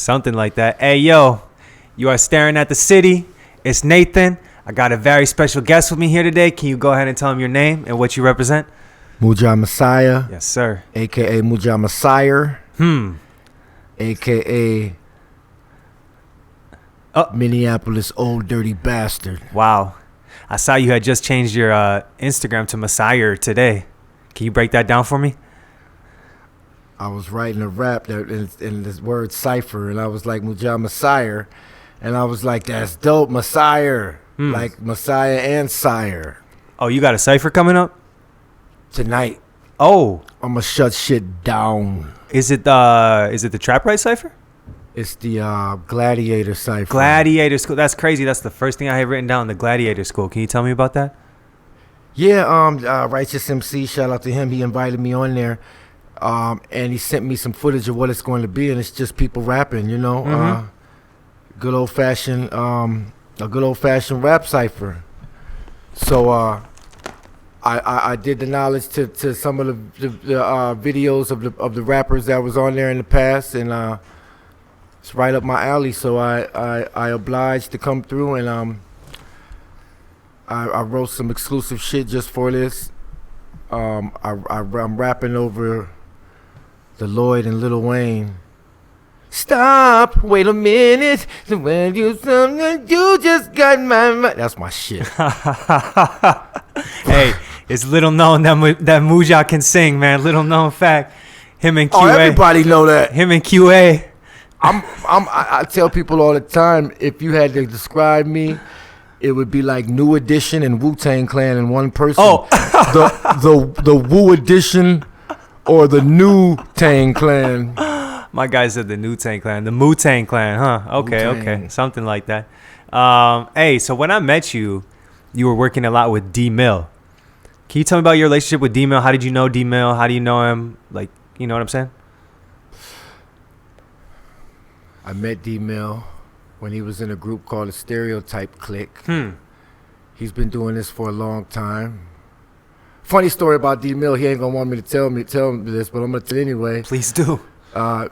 Something like that. Hey, yo, you are staring at the city. It's Nathan. I got a very special guest with me here today. Can you go ahead and tell him your name and what you represent? Muja Messiah. Yes, sir. A.K.A. Muja Messiah. A.K.A. Minneapolis old dirty bastard. Wow. I saw you had just changed your Instagram to Messiah today. Can you break that down for me? I was writing a rap in this word cipher, and I was like Muja Messiah, and I was like, that's dope, Messiah, like Messiah and Sire. Oh, you got a cipher coming up Tonight, Oh, I'm gonna shut shit down. is it the Trap Right cipher? It's the Gladiator cipher. Gladiator School. That's crazy. That's the first thing I have written down. The Gladiator School. Can you tell me about that? Yeah, Righteous MC, shout out to him. He invited me on there, and he sent me some footage of what it's going to be, and it's just people rapping, you know, good old fashioned, a good old fashioned rap cipher. So I did the knowledge to some of the videos of the rappers that was on there in the past, and it's right up my alley. So I obliged to come through, and I wrote some exclusive shit just for this. I'm rapping over the Lloyd and Lil Wayne. Stop, wait a minute. When you just got my mind. That's my shit. Hey, it's little known that Muja can sing, man. Little known fact. Him and QA. Oh, everybody know that. Him and QA. I tell people all the time, if you had to describe me, it would be like New Edition and Wu-Tang Clan in one person. Oh, the Wu Edition or the New Tang Clan. my guy said the New Tang Clan, the Wu-Tang Clan, huh? Okay, Wu-Tang. okay, something like that. Hey, so when I met you, you were working a lot with D-Mill. Can you tell me about your relationship with D-Mill? How did you know D-Mill? How do you know him? Like, you know what I'm saying? I met D-Mill when he was in a group called the Stereotype Clique. He's been doing this for a long time. Funny story about D-Mill. He ain't gonna want me to tell him this, but I'm gonna tell it anyway. Please do.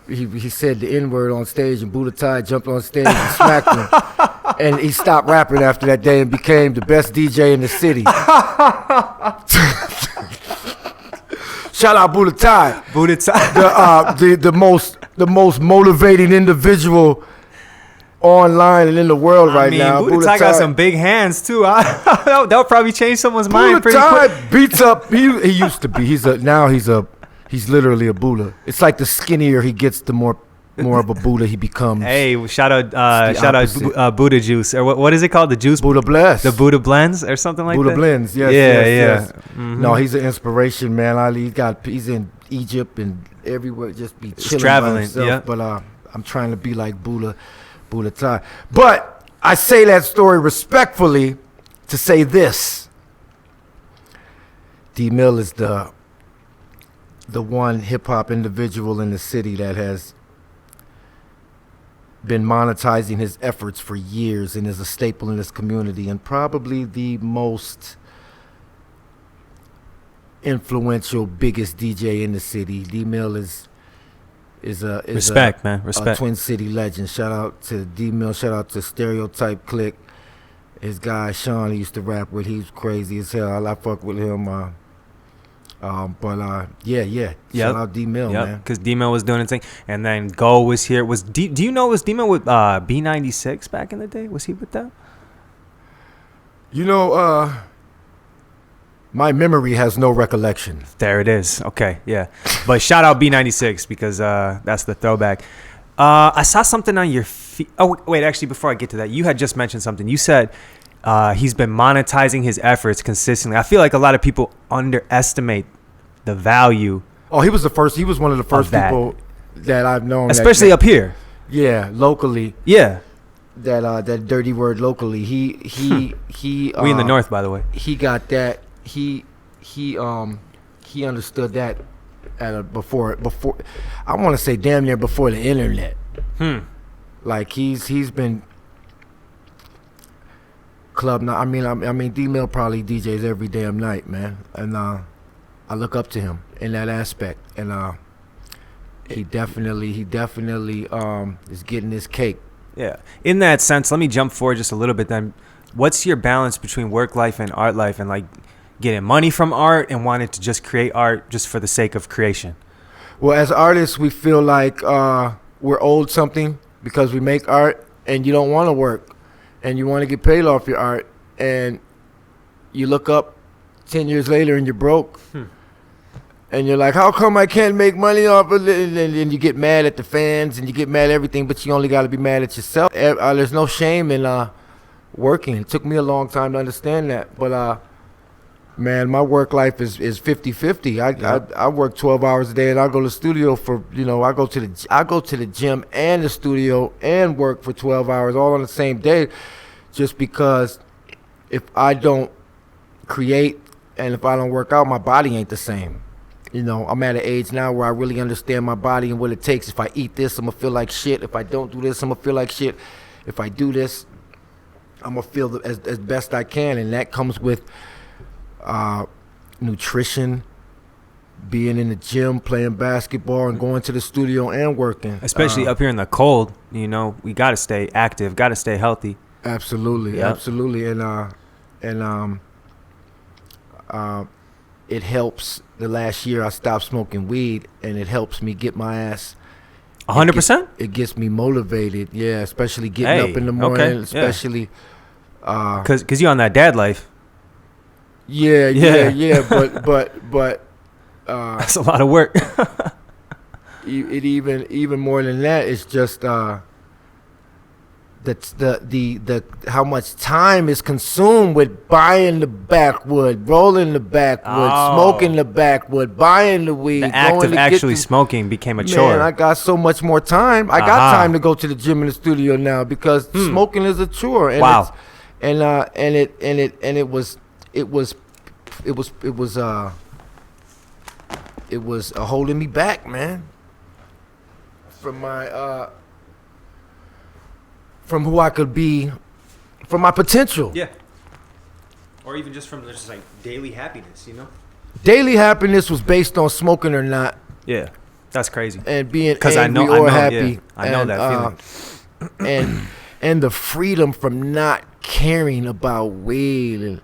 He said the N-word on stage, and Buddha Tide jumped on stage and smacked him. And he stopped rapping after that day and became the best DJ in the city. Shout out Buddha Tide. Buddha Tide. The most motivating individual online and in the world right now. Buddha Tide got some big hands too. That'll probably change someone's mind pretty Buddha quick. Tide beats up. He used to be. He's literally a Buddha. It's like the skinnier he gets, the more of a Buddha he becomes. Hey, shout out Buddha Juice, or what is it called? The juice. Buddha Bless. The Buddha Blends or something like Buddha that. Blends. Yes. Yeah. Yes. Mm-hmm. No, he's an inspiration, man. He's in Egypt and everywhere, just be chilling traveling, by himself. yeah. But I'm trying to be like Buddha Tide. But I say that story respectfully to say this: D-Mill is the one hip hop individual in the city that has been monetizing his efforts for years and is a staple in this community, and probably the most influential, biggest DJ in the city. D-Mill is Respect, man. Respect. a Twin City legend. Shout out to D-Mill. Shout out to Stereotype Clique. His guy Sean, he used to rap with. He's crazy as hell. I fuck with him. Yeah. Shout out D-Mill, man. Because D-Mill was doing his thing, and then Go was here. Do you know, was D-Mill with B96 back in the day? Was he with that? You know, my memory has no recollection. There it is. Okay, yeah. But shout out B96 because that's the throwback. I saw something on your feed. Oh, wait, actually, before I get to that, you had just mentioned something. You said he's been monetizing his efforts consistently. I feel like a lot of people underestimate the value. Oh, he was one of the first people that I've known. Especially up here. Yeah, locally. Yeah. That dirty word locally. He We in the north, by the way. He got that. He understood that before I want to say damn near before the internet. Like he's been club. I mean D-Mill probably DJs every damn night, man, and I look up to him in that aspect, and he definitely is getting his cake. Yeah. In that sense, let me jump forward just a little bit then. What's your balance between work life and art life, and like getting money from art and wanting to just create art just for the sake of creation? Well, as artists, we feel like we're owed something because we make art, and you don't want to work, and you want to get paid off your art, and you look up 10 years later and you're broke. And you're like, how come I can't make money off of it? And you get mad at the fans and you get mad at everything, but you only got to be mad at yourself. There's no shame in working. It took me a long time to understand that. But, man, my work life is 50-50. I work 12 hours a day, and I go to the studio for, I go to the gym and the studio and work for 12 hours all on the same day, just because if I don't create and if I don't work out, my body ain't the same. I'm at an age now where I really understand my body and what it takes. If I eat this, I'm going to feel like shit. If I don't do this, I'm going to feel like shit. If I do this, I'm going to feel as best I can. And that comes with nutrition, being in the gym, playing basketball, and going to the studio and working. Especially up here in the cold, we got to stay active, got to stay healthy. Absolutely, yep. Absolutely. And it helps. The last year I stopped smoking weed, and it helps me get my ass 100%. It gets me motivated, yeah. Especially getting up in the morning, okay. especially because you're on that dad life. Yeah. But that's a lot of work. it even more than that. It's just that's the how much time is consumed with buying the backwood, rolling the backwood, smoking the backwood, buying the weed. The act of actually smoking became a chore. Man, I got so much more time. I got time to go to the gym and the studio now because smoking is a chore. And wow. It was holding me back, man, from my from who I could be, from my potential. Yeah. Or even just from just like daily happiness, Daily happiness was based on smoking or not. Yeah, that's crazy. And being angry or happy. Yeah, I know that feeling. and the freedom from not caring about weed.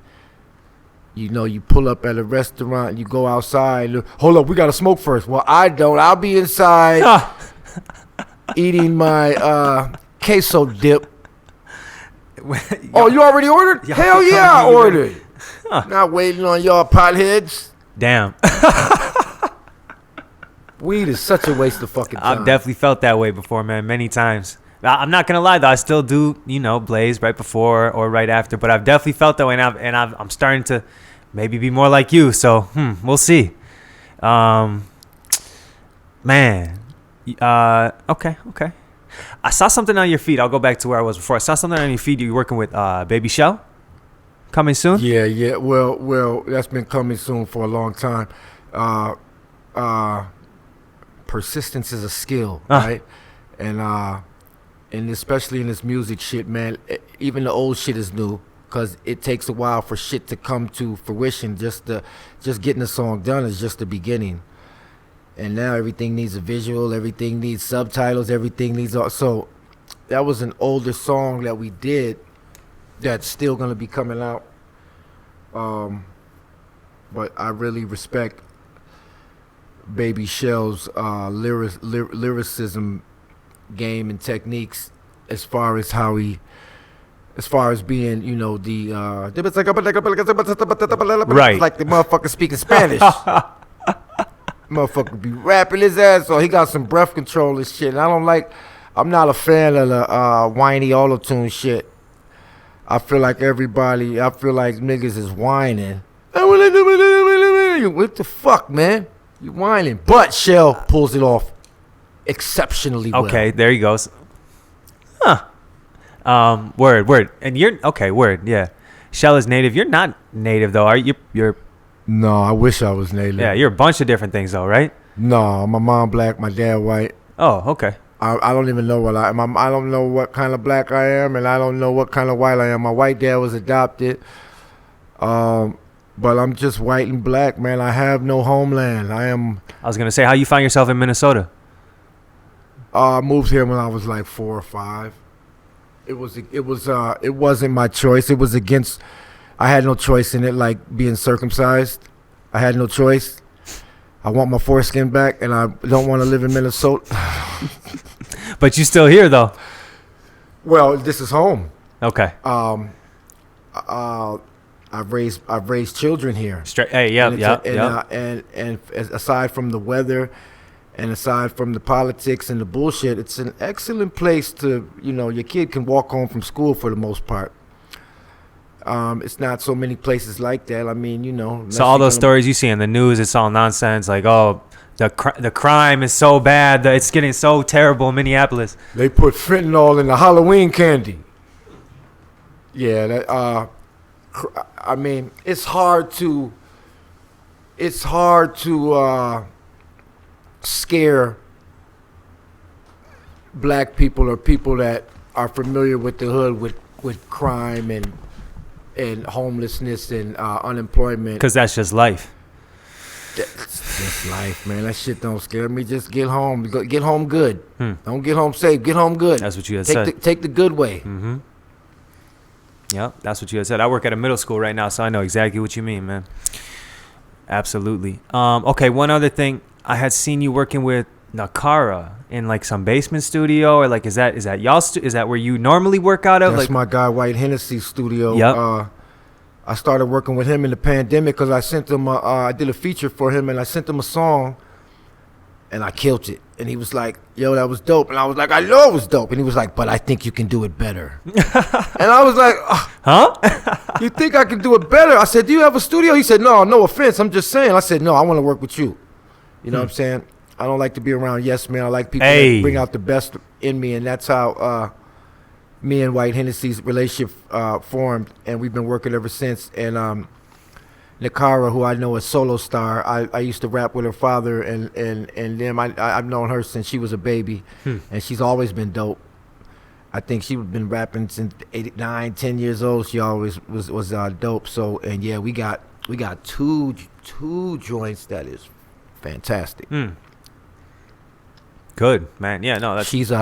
And you pull up at a restaurant, you go outside. Hold up, we gotta smoke first. Well, I don't. I'll be inside eating my queso dip. Oh, you already ordered? Hell yeah, I ordered. Not waiting on y'all potheads. Damn. Weed is such a waste of fucking time. I've definitely felt that way before, man, many times. I'm not gonna lie though, I still do, blaze right before or right after, but I've definitely felt that way, and I'm starting to maybe be more like you. So we'll see. Man, okay. I saw something on your feed. I'll go back to where I was before. I saw something on your feed. You're working with Baby Shell. Coming soon? Yeah. Well, that's been coming soon for a long time. Persistence is a skill, right? And especially in this music shit, man. Even the old shit is new because it takes a while for shit to come to fruition. Just getting a song done is just the beginning. And now everything needs a visual, everything needs subtitles, everything needs... So that was an older song that we did that's still going to be coming out. But I really respect Baby Shell's lyricism game and techniques as far as how he... As far as being, the... Right. Like the motherfucker speaking Spanish. Motherfucker be rapping his ass off. He got some breath control and shit. And I'm not a fan of the whiny auto-tune shit. I feel like niggas is whining. What the fuck, man? You whining. But Shell pulls it off exceptionally well. Okay, there he goes. Huh. Word. And you're... Okay, word, yeah. Shell is native. You're not native, though, are you? You're... No, I wish I was native. Yeah, you're a bunch of different things, though, right? No, my mom black, my dad white. Oh, okay. I don't even know what I don't know what kind of black I am, and I don't know what kind of white I am. My white dad was adopted, but I'm just white and black, man. I have no homeland. I was gonna say, how you find yourself in Minnesota? Moved here when I was like 4 or 5. It wasn't my choice. It was against. I had no choice in it, like being circumcised. I had no choice. I want my foreskin back, and I don't want to live in Minnesota. But you still here though. Well, this is home. Okay. I've raised children here. Straight. Hey, yep. And aside from the weather, and aside from the politics and the bullshit, it's an excellent place to, your kid can walk home from school for the most part. It's not so many places like that. I mean, So all those stories you see in the news, it's all nonsense. Like, oh, the crime is so bad, it's getting so terrible in Minneapolis. They put fentanyl in the Halloween candy. Yeah, I mean, it's hard to scare black people or people that are familiar with the hood with crime and homelessness and unemployment. Because that's just life. That's just life, man. That shit don't scare me. Just get home. Get home good. Don't get home safe. Get home good. That's what you had said. Take the good way. Mm-hmm. Yep, that's what you had said. I work at a middle school right now, so I know exactly what you mean, man. Absolutely. Okay, one other thing. I had seen you working with Nakara in like some basement studio, or like is that y'all? Is that where you normally work out of? That's like my guy White Hennessy studio. Yep. I started working with him in the pandemic because I sent him. I did a feature for him, and I sent him a song, and I killed it. And he was like, "Yo, that was dope." And I was like, "I know it was dope." And he was like, "But I think you can do it better." And I was like, "Huh? You think I can do it better?" I said, "Do you have a studio?" He said, "No, no offense. I'm just saying." I said, "No, I want to work with you." You know what I'm saying? I don't like to be around yes men. I like people that bring out the best in me, and that's how me and White Hennessy's relationship formed, and we've been working ever since. And Nakara, who I know is solo star, I used to rap with her father and them. I've known her since she was a baby, and she's always been dope. I think she's been rapping since 8, 9, 10 years old. She always was dope. So, and yeah, we got two joints that is fantastic. Good, man. Yeah, no, that's she's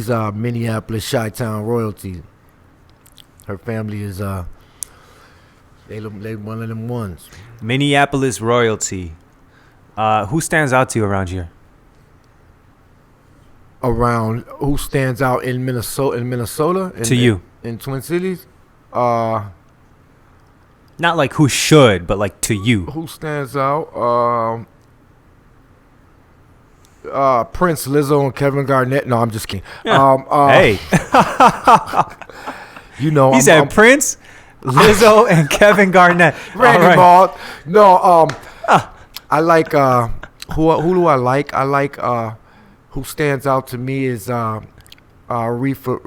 Minneapolis Chi-Town royalty. Her family is they one of them ones. Minneapolis royalty. Who stands out to you around here? Around who stands out in Minnesota? To you. In Twin Cities? Not like who should, but like to you. Who stands out? Prince, Lizzo, and Kevin Garnett. No, I'm just kidding. Hey. He said Prince, Lizzo, and Kevin Garnett. Randy Moss. No, I like who do I like? I like who stands out to me is Reefer.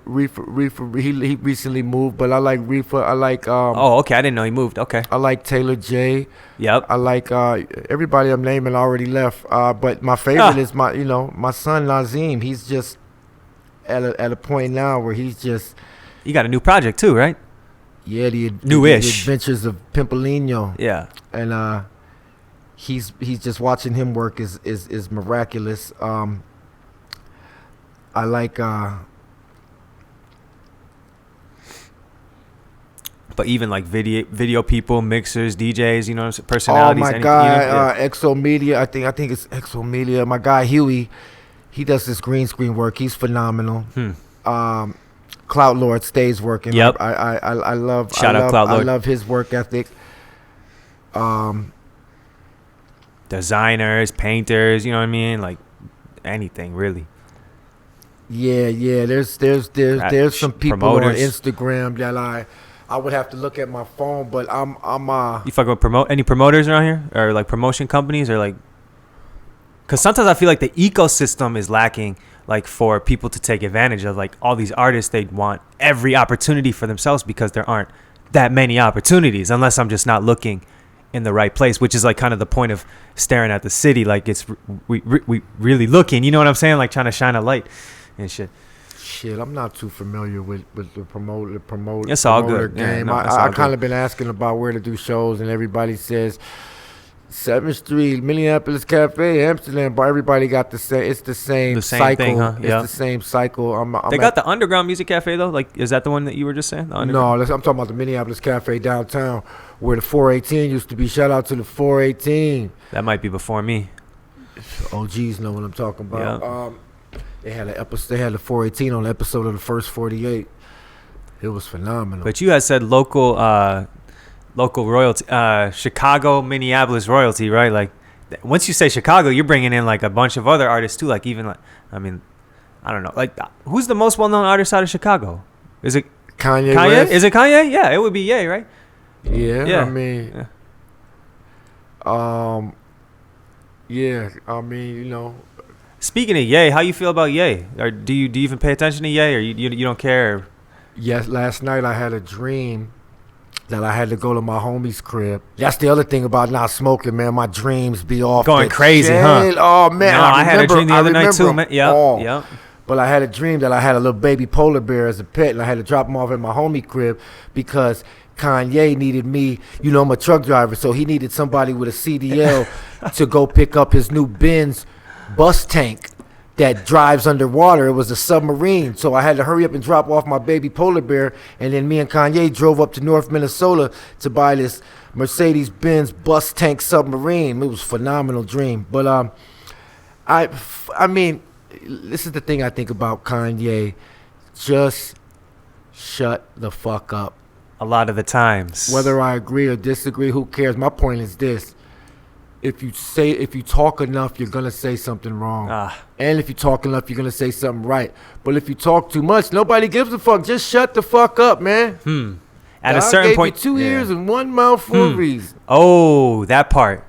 He recently moved, but I like Reefer. I like oh, okay. I didn't know he moved. Okay. I like Taylor J. Yep. I like everybody I'm naming already left. But my favorite is my son Nazim. He's just at a point now where he's just. You got a new project too, right? Yeah, the Adventures of Pimpolino. Yeah. And he's just watching him work is miraculous. I like but even like video people, mixers, DJs, personalities. Oh my guy, Exo Media. I think it's Exo Media. My guy Huey, he does this green screen work. He's phenomenal. Cloud Lord stays working. Yep. I love. Shout out Cloud Lord. I love his work ethic. Designers, painters. You know what I mean? Like anything really. Yeah. There's some people promoters on Instagram that I would have to look at my phone, but I'm You fuck with any promoters around here, or like promotion companies, or like, because sometimes I feel like the ecosystem is lacking, like for people to take advantage of like all these artists. They want every opportunity for themselves because there aren't that many opportunities, unless I'm just not looking in the right place, which is like kind of the point of staring at the city. Like it's we really looking, you know what I'm saying? Like trying to shine a light and shit. Shit, I'm not too familiar with the promoter it's all good game. yeah, no, I kind of been asking about where to do shows, and everybody says 7th Street, Minneapolis Cafe, Amsterdam, but everybody got the same. It's the same cycle. Thing, huh? It's the same cycle. They got the Underground Music Cafe though. Like, is that the one that you were just saying? No, I'm talking about the Minneapolis Cafe downtown, where the 418 used to be. Shout out to the 418. That might be before me. OGs know what I'm talking about. Yeah. They had an episode. They had the 418 on the episode of the first 48. It was phenomenal. But you had said local royalty, Chicago, Minneapolis royalty, right? Like, once you say Chicago, you're bringing in like a bunch of other artists too. Like, even like, I mean, I don't know. Like, who's the most well-known artist out of Chicago? Is it Kanye? West? Is it Kanye? Yeah, it would be Ye, right? Yeah. I mean, yeah. I mean, you know. Speaking of Ye, how you feel about Ye? Or do you even pay attention to Ye, or you don't care? Yes. Last night I had a dream that I had to go to my homie's crib. That's the other thing about not smoking, man. My dreams be off going crazy, chain. huh? Oh man, no, I had a dream the other night too, man. Yep. But I had a dream that I had a little baby polar bear as a pet, and I had to drop him off at my homie crib because Kanye needed me. You know, I'm a truck driver, so he needed somebody with a CDL to go pick up his new Benz bus tank that drives underwater. It was a submarine, so I had to hurry up and drop off my baby polar bear, and then me and Kanye drove up to North Minnesota to buy this Mercedes-Benz bus tank submarine. It was a phenomenal dream. But I mean, this is the thing I think about Kanye. Just shut the fuck up. A lot of the times. Whether I agree or disagree, who cares? My point is this. If you talk enough, you're going to say something wrong. And if you talk enough, you're going to say something right. But if you talk too much, nobody gives a fuck. Just shut the fuck up, man. At God a certain gave point. You 2 ears and one mouth for a reason. Oh, that part.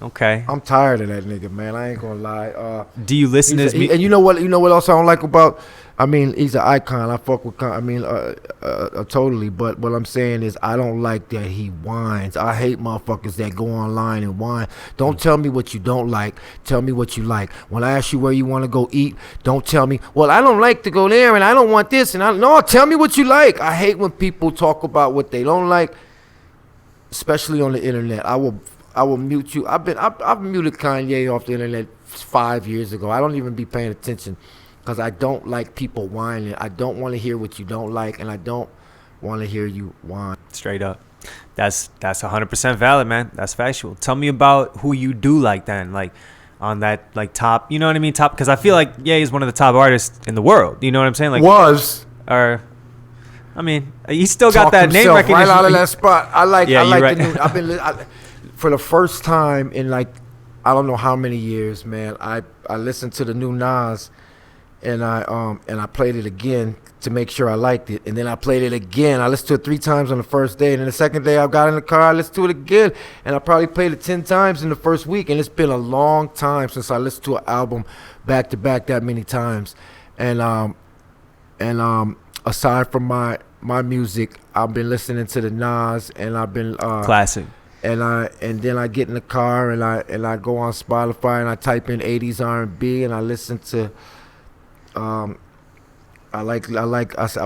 Okay. I'm tired of that nigga, man. I ain't going to lie. Do you listen to his music? And you know what else I don't like about... I mean, he's an icon. I fuck with... totally. But what I'm saying is I don't like that he whines. I hate motherfuckers that go online and whine. Don't tell me what you don't like. Tell me what you like. When I ask you where you want to go eat, don't tell me, well, I don't like to go there and I don't want this. No, tell me what you like. I hate when people talk about what they don't like, especially on the internet. I will mute you. I've muted Kanye off the internet 5 years ago. I don't even be paying attention. Because I don't like people whining. I don't want to hear what you don't like, and I don't want to hear you whine. Straight up. That's 100% valid, man. That's factual. Tell me about who you do like then, like on that like top, you know what I mean? Top, because I feel like Ye is one of the top artists in the world. You know what I'm saying? Like I mean, he still got that name recognition. Right out of that spot. I like right. the new. For the first time in like I don't know how many years, man. I listened to the new Nas. And I played it again to make sure I liked it. And then I played it again. I listened to it 3 times on the first day. And then the second day I got in the car, I listened to it again. And I probably played it 10 times in the first week. And it's been a long time since I listened to an album back to back that many times. And aside from my music, I've been listening to the Nas, and I've been classic. And then I get in the car and I go on Spotify and I type in 80s R&B and I listen to I've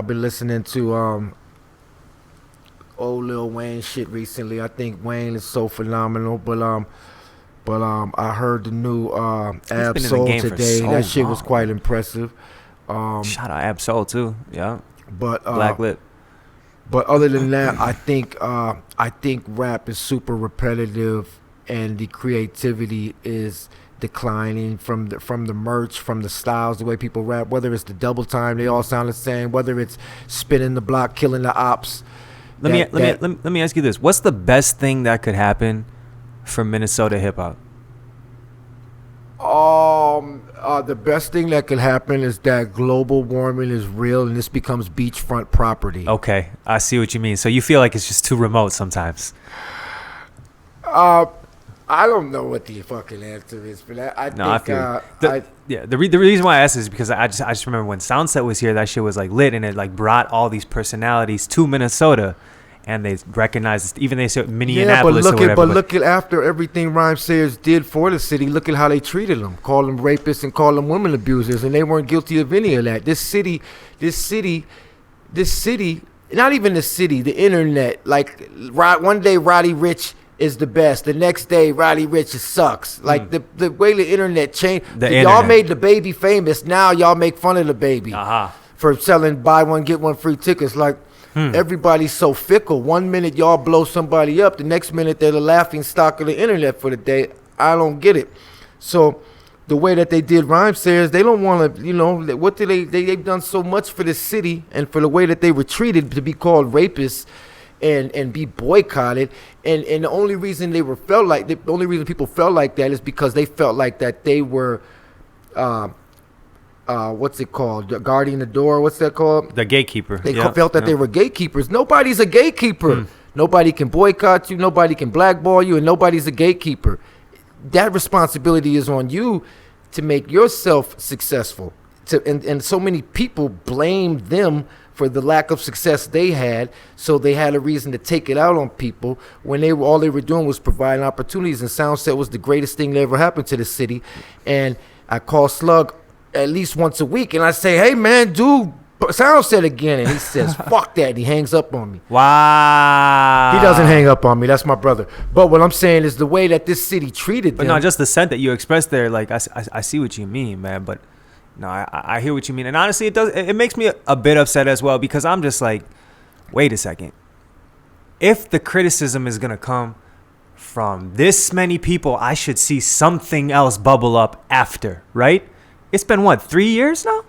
been listening to old Lil Wayne shit recently. I think Wayne is so phenomenal, but I heard the new Ab Soul today. That shit was quite impressive. Shout out Ab Soul too. Yeah. But Black Lip. But other than that, I think rap is super repetitive, and the creativity is declining from the merch, from the styles, the way people rap. Whether it's the double time, they all sound the same. Whether it's spinning the block, killing the ops. Let me ask you this: what's the best thing that could happen for Minnesota hip hop? The best thing that could happen is that global warming is real and this becomes beachfront property. Okay, I see what you mean. So you feel like it's just too remote sometimes. I don't know what the fucking answer is for that. The reason why I asked is because I just remember when Soundset was here, that shit was like lit, and it like brought all these personalities to Minnesota, and they recognized, even they said Minneapolis or whatever. But look at after everything Rhyme Sayers did for the city, look at how they treated them, call them rapists and call them women abusers, and they weren't guilty of any of that. This city, not even the city, the internet. Like one day Roddy Ricch is the best. The next day, Roddy Ricch sucks. Like the way the internet changed. Y'all internet. made the baby famous. Now y'all make fun of the baby for selling buy one get one free tickets. Like everybody's so fickle. 1 minute y'all blow somebody up, the next minute they're the laughing stock of the internet for the day. I don't get it. So the way that they did Rhymesayers, they don't want to, what do they've done so much for this city and for the way that they were treated to be called rapists and be boycotted. And the only reason the only reason people felt like that is because they felt like that they were, what's it called? Guarding the door. What's that called? The gatekeeper. They felt that they were gatekeepers. Nobody's a gatekeeper. Nobody can boycott you. Nobody can blackball you, and nobody's a gatekeeper. That responsibility is on you to make yourself successful. And so many people blamed them for the lack of success they had, so they had a reason to take it out on people when all they were doing was providing opportunities. And Soundset was the greatest thing that ever happened to the city. And I call Slug at least once a week, and I say, "Hey man, dude, Soundset again," and he says, "Fuck that," and he hangs up on me. Wow. He doesn't hang up on me. That's my brother. But what I'm saying is the way that this city treated them. But no, just the scent that you expressed there, like I see what you mean, man. But no, I hear what you mean, and honestly, it makes me a bit upset as well, because I'm just like, wait a second. If the criticism is gonna come from this many people, I should see something else bubble up after, right? It's been what, 3 years now?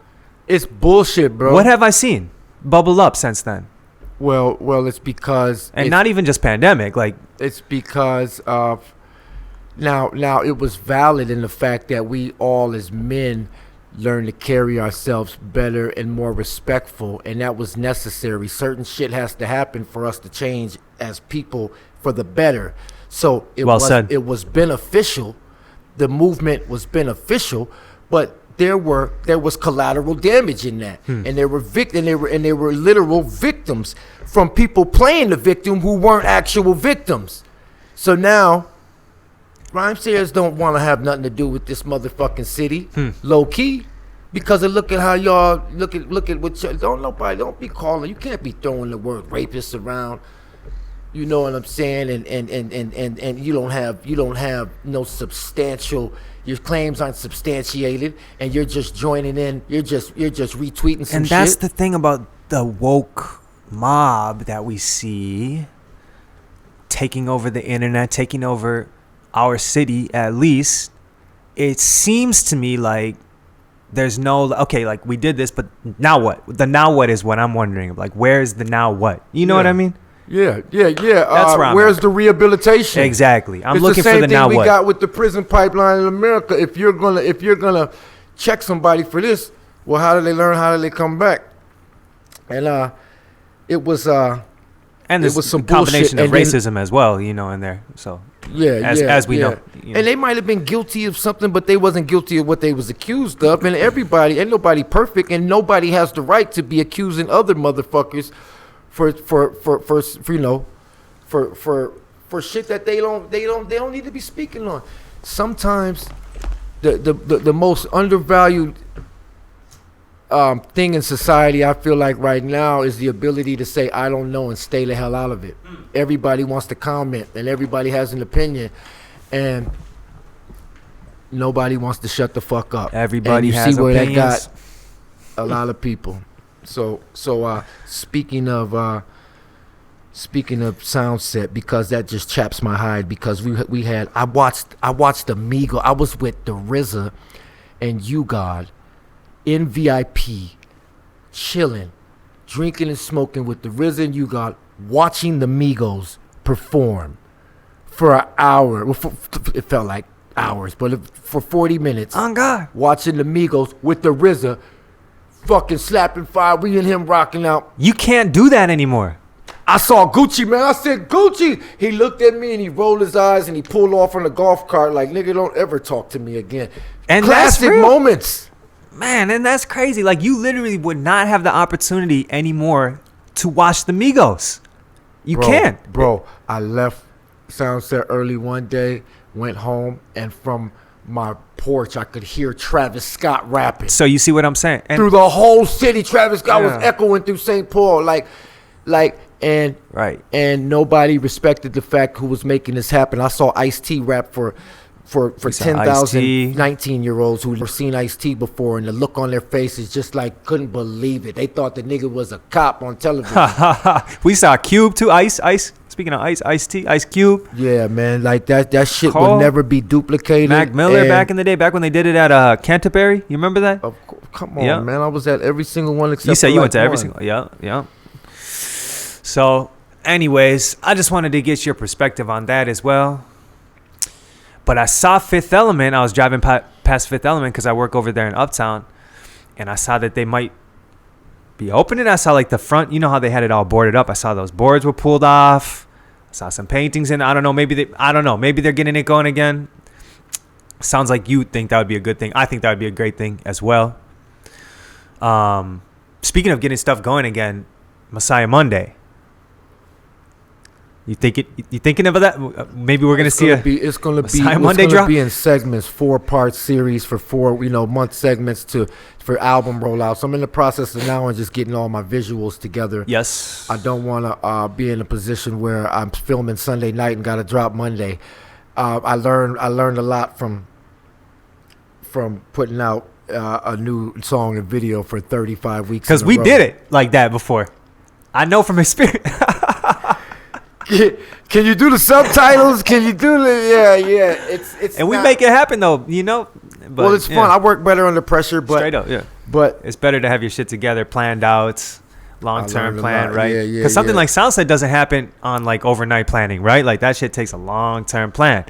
It's bullshit, bro. What have I seen bubble up since then? Well, it's because... And not even just pandemic, like... It's because of... Now, it was valid in the fact that we all as men learn to carry ourselves better and more respectful, and that was necessary. Certain shit has to happen for us to change as people for the better. So it was beneficial. The movement was beneficial, but there was collateral damage in that, and there were they were literal victims from people playing the victim who weren't actual victims. So now, Rhymesayers don't want to have nothing to do with this motherfucking city, low key, because of look at how y'all look at what don't be calling. You can't be throwing the word rapist around. You know what I'm saying? And you don't have no substantial. Your claims aren't substantiated, and you're just joining in. You're just retweeting some shit. And that's the thing about the woke mob that we see taking over the internet, taking over our city. At least it seems to me like there's no like we did this, but now what? The now what is what I'm wondering. Like, where's the now what? You know what I mean? Yeah. That's where where's the rehabilitation? Exactly. I'm looking for the now what. It's the same thing we got with the prison pipeline in America. If you're gonna check somebody for this, well, how do they learn? How do they come back? And it was some combination bullshit. of racism as well, in there. So as we know. And they might have been guilty of something, but they wasn't guilty of what they was accused of. And ain't nobody perfect, and nobody has the right to be accusing other motherfuckers for shit that they don't need to be speaking on. Sometimes the most undervalued thing in society, I feel like right now, is the ability to say I don't know and stay the hell out of it. Everybody wants to comment, and everybody has an opinion, and nobody wants to shut the fuck up. Everybody and has see where opinions. That got a lot of people. So speaking of Soundset, because that just chaps my hide, because I watched the Migos. I was with the RZA and You God in VIP, chilling, drinking and smoking with the RZA and You God, watching the Migos perform for an hour. Well, it felt like hours, but for 40 minutes. On God. Watching the Migos with the RZA, fucking slapping fire, we and him rocking out. You can't do that anymore. I saw Gucci, man. I said, Gucci. He looked at me and he rolled his eyes and he pulled off on the golf cart like, nigga, don't ever talk to me again. And classic moments. Man, and that's crazy. Like, you literally would not have the opportunity anymore to watch the Migos. You can't. Bro, I left Soundset early one day, went home, and from my porch, I could hear Travis Scott rapping. So you see what I'm saying? And through the whole city, Travis Scott was echoing through St. Paul. Like and Right. and nobody respected the fact who was making this happen. I saw Ice-T rap for You saw 10,000 Ice-T. 19-year-olds who never seen Ice-T before, and the look on their faces just like couldn't believe it. They thought the nigga was a cop on television. We saw Cube too. Ice. Speaking of Ice-T, Ice Cube. Yeah, man, like that shit Cole, will never be duplicated. Mac Miller and- back in the day, back when they did it at Canterbury. You remember that? Of course, come on, Yeah. man. I was at every single one except You said for you like went to every one. single. Yeah, yeah. So, anyways, I just wanted to get your perspective on that as well. But I saw Fifth Element. I was driving past Fifth Element because I work over there in Uptown, and I saw that they might be opening. I saw like the front. You know how they had it all boarded up. I saw those boards were pulled off. I saw some paintings in. I don't know. Maybe they're getting it going again. Sounds like you think that would be a good thing. I think that would be a great thing as well. Speaking of getting stuff going again, Messiah Monday. You thinking of that? Maybe we're gonna see It's gonna Messiah Monday it's gonna drop? be in segments, 4-part series for 4 month segments for album rollouts. I'm in the process of now and just getting all my visuals together. Yes. I don't want to be in a position where I'm filming Sunday night and got to drop Monday. I learned a lot from putting out a new song and video for 35 weeks. Because we did it like that before. I know from experience. Can you do the subtitles? Can you do the yeah? It's And we not- make it happen though, you know. But, well, it's fun. I work better under pressure, but straight up, yeah. But It's better to have your shit together, planned out, I long-term learned a plan, lot. right? Yeah, Because something yeah. like soundset doesn't happen on like overnight planning, right? Like that shit takes a long-term plan,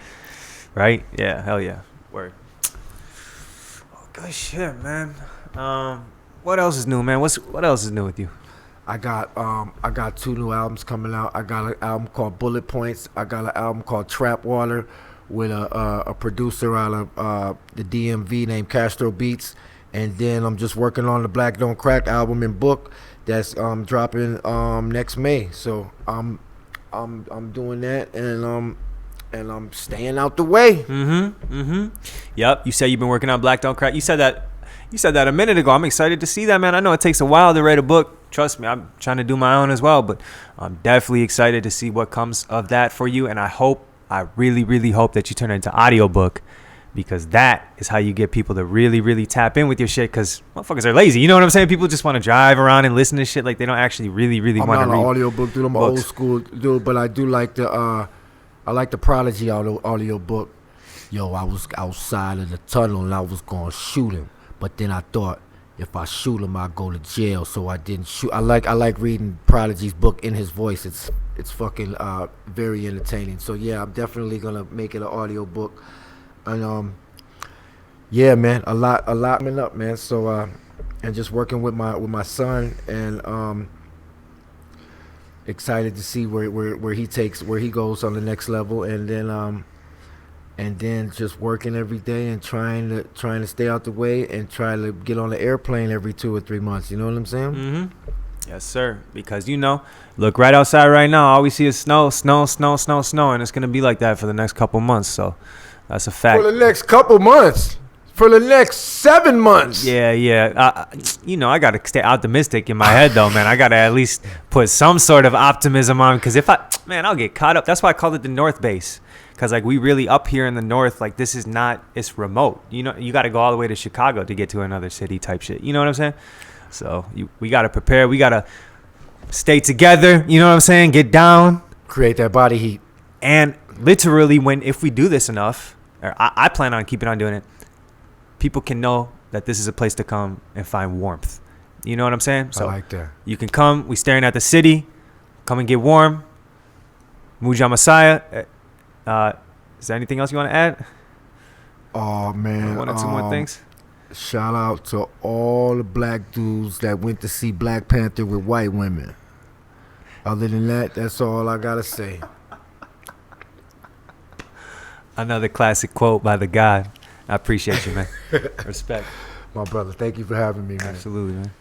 right? Yeah, hell yeah, word. Oh, good shit, man. What else is new, man? What else is new with you? I got 2 new albums coming out. I got an album called Bullet Points. I got an album called Trap Water with a producer out of the DMV named Castro Beats. And then I'm just working on the Black Don't Crack album and book that's dropping next May. So I'm doing that, and I'm staying out the way. Yep. You say you've been working on Black Don't Crack. You said that a minute ago. I'm excited to see that, man. I know it takes a while to write a book. Trust me, I'm trying to do my own as well, but I'm definitely excited to see what comes of that for you. And I really, really hope that you turn it into audiobook, because that is how you get people to really, really tap in with your shit, because motherfuckers are lazy. You know what I'm saying? People just want to drive around and listen to shit. Like, they don't actually really, really I'm want to not read. an audiobook dude. I'm an books. old school dude, but I do like the Prodigy audio book. Yo, I was outside of the tunnel and I was gonna shoot him, but then I thought, if I shoot him, I go to jail, so I didn't shoot. I like reading Prodigy's book in his voice. It's fucking very entertaining. So yeah, I'm definitely gonna make it an audio book, and yeah, man, a lot coming up, man. So and just working with my son, and excited to see where he goes on the next level, and then just working every day and trying to stay out the way and try to get on the airplane every 2 or 3 months. You know what I'm saying? Mm-hmm. Yes, sir. Because, look right outside right now. All we see is snow, and it's gonna be like that for the next couple months. So that's a fact. For the next couple months. For the next 7 months. Yeah. I gotta stay optimistic in my head though, man. I gotta at least put some sort of optimism on, because I'll get caught up. That's why I called it the North Base. Because, like, we really up here in the north, like, it's remote. You got to go all the way to Chicago to get to another city type shit. You know what I'm saying? So we got to prepare. We got to stay together. You know what I'm saying? Get down. Create that body heat. And literally, if we do this enough, or I plan on keeping on doing it, people can know that this is a place to come and find warmth. You know what I'm saying? So I like that. You can come. We staring at the city. Come and get warm. Muja Messiah. Is there anything else you want to add? Oh, man. 1 or 2 more things. Shout out to all the black dudes that went to see Black Panther with white women. Other than that, that's all I got to say. Another classic quote by the God. I appreciate you, man. Respect. My brother, thank you for having me, man. Absolutely, man.